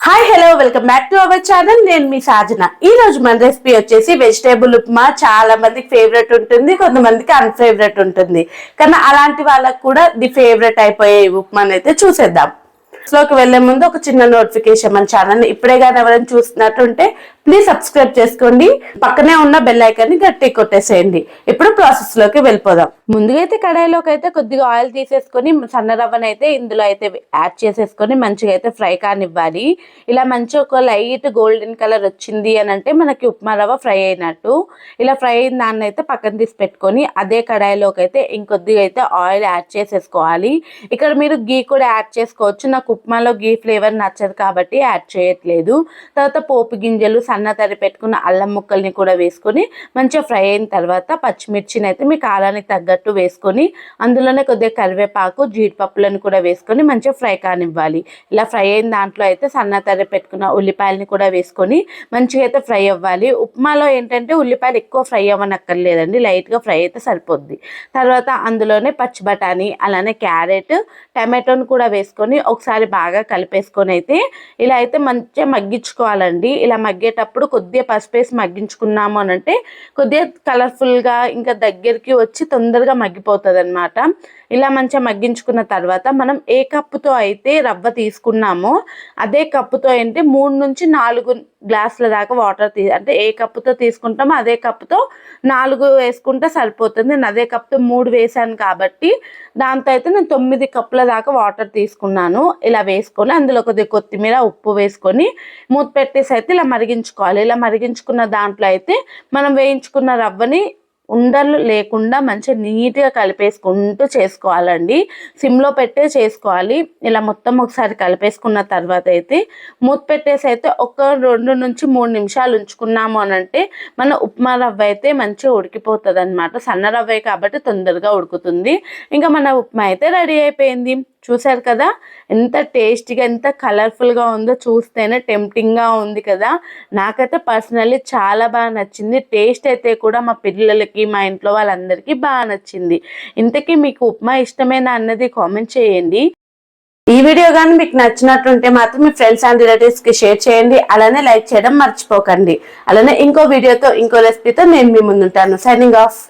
Hi hello welcome back to our channel. నేను మీ సాజన. ఈ రోజు మన రెసిపీ వచ్చేసి వెజిటేబుల్ ఉప్మా. చాలా మందికి ఫేవరెట్ ఉంటుంది, కొంతమందికి అన్ఫేవరెట్ ఉంటుంది. కానీ అలాంటి వాళ్ళకు కూడా ది ఫేవరెట్ అయిపోయే ఉప్మాని అయితే చూసేద్దాం. లోకి వెళ్లే ముందు ఒక చిన్న నోటిఫికేషన్, మన ఛానల్ ఇప్పుడే కానీ ఎవరైనా చూస్తున్నట్టుంటే ప్లీజ్ సబ్స్క్రైబ్ చేసుకోండి. పక్కనే ఉన్న బెల్ ఐకాన్ ని గట్టి కొట్టేసేయండి. ఇప్పుడు ప్రాసెస్ లోకి వెళ్ళిపోదాం. ముందుగా అయితే కడాయిలోకి అయితే కొద్దిగా ఆయిల్ తీసేసుకొని సన్న రవ్వను అయితే ఇందులో అయితే యాడ్ చేసేసుకొని మంచిగా అయితే ఫ్రై కానివ్వాలి. ఇలా మంచి ఒక లైట్ గోల్డెన్ కలర్ వచ్చింది అని అంటే మనకి ఉప్మా రవ్వ ఫ్రై అయినట్టు. ఇలా ఫ్రై అయిన దాన్ని అయితే పక్కన తీసి పెట్టుకొని అదే కడాయిలోకి అయితే ఇంకొద్దిగా అయితే ఆయిల్ యాడ్ చేసేసుకోవాలి. ఇక్కడ మీరు గీ కూడా యాడ్ చేసుకోవచ్చు. నాకు ఉప్మాలో గీ ఫ్లేవర్ నచ్చదు కాబట్టి యాడ్ చేయట్లేదు. తర్వాత పోపు గింజలు, సన్న తరి పెట్టుకున్న అల్లం ముక్కల్ని కూడా వేసుకొని మంచిగా ఫ్రై అయిన తర్వాత పచ్చిమిర్చిని అయితే మీ కారానికి తగ్గట్టు వేసుకొని అందులోనే కొద్దిగా కరివేపాకు, జీడిపప్పులను కూడా వేసుకొని మంచిగా ఫ్రై కానివ్వాలి. ఇలా ఫ్రై అయిన దాంట్లో అయితే సన్న తరి పెట్టుకున్న ఉల్లిపాయలని కూడా వేసుకొని మంచిగా అయితే ఫ్రై అవ్వాలి. ఉప్మాలో ఏంటంటే ఉల్లిపాయలు ఎక్కువ ఫ్రై అవ్వనక్కర్లేదండి, లైట్గా ఫ్రై అయితే సరిపోద్ది. తర్వాత అందులోనే పచ్చి బఠానీ, అలానే క్యారెట్, టమాటోని కూడా వేసుకొని ఒకసారి బాగా కలిపేసుకొని అయితే ఇలా అయితే మంచిగా మగ్గించుకోవాలండి. ఇలా మగ్గేటప్పుడు కొద్దిగా పసుపు వేసి మగ్గించుకున్నాము అని అంటే కొద్దిగా కలర్ఫుల్గా ఇంకా దగ్గరికి వచ్చి తొందరగా మగ్గిపోతుంది అనమాట. ఇలా మంచిగా మగ్గించుకున్న తర్వాత మనం ఏ కప్పుతో అయితే రవ్వ తీసుకున్నామో అదే కప్పుతో ఏంటి 3 నుంచి 4 గ్లాసుల దాకా వాటర్ అంటే ఏ కప్పుతో తీసుకుంటామో అదే కప్పుతో 4 వేసుకుంటే సరిపోతుంది. నేను అదే కప్పుతో 3 వేసాను కాబట్టి దాంతో అయితే నేను 9 కప్పుల దాకా వాటర్ తీసుకున్నాను. ఇలా వేసుకొని అందులో కొద్దిగా కొత్తిమీర, ఉప్పు వేసుకొని మూత పెట్టేసి అయితే ఇలా మరిగించుకోవాలి. ఇలా మరిగించుకున్న దాంట్లో అయితే మనం వేయించుకున్న రవ్వని ఉండలు లేకుండా మంచిగా నీట్గా కలిపేసుకుంటూ చేసుకోవాలండి. సిమ్లో పెట్టే చేసుకోవాలి. ఇలా మొత్తం ఒకసారి కలిపేసుకున్న తర్వాత అయితే మూత పెట్టేసి అయితే ఒక 2 నుంచి 3 నిమిషాలు ఉంచుకున్నాము అని అంటే మన ఉప్మా రవ్వ అయితే మంచిగా ఉడికిపోతుంది అనమాట. సన్న రవ్వే కాబట్టి తొందరగా ఉడుకుతుంది. ఇంకా మన ఉప్మా అయితే రెడీ అయిపోయింది. చూసారు కదా ఎంత టేస్టీగా, ఎంత కలర్ఫుల్గా ఉందో. చూస్తేనే టెంప్టింగ్గా ఉంది కదా. నాకైతే పర్సనల్లీ చాలా బాగా నచ్చింది. టేస్ట్ అయితే కూడా మా పిల్లలకి, మా ఇంట్లో వాళ్ళందరికీ బాగా నచ్చింది. ఇంతకీ మీకు ఉప్మా ఇష్టమేనా అన్నది కామెంట్ చేయండి. ఈ వీడియో కానీ మీకు నచ్చినట్టుంటే మాత్రం మీ ఫ్రెండ్స్ అండ్ రిలేటివ్స్కి షేర్ చేయండి. అలానే లైక్ చేయడం మర్చిపోకండి. అలానే ఇంకో వీడియోతో, ఇంకో రెసిపీతో నేను మీ ముందుంటాను. Signing of.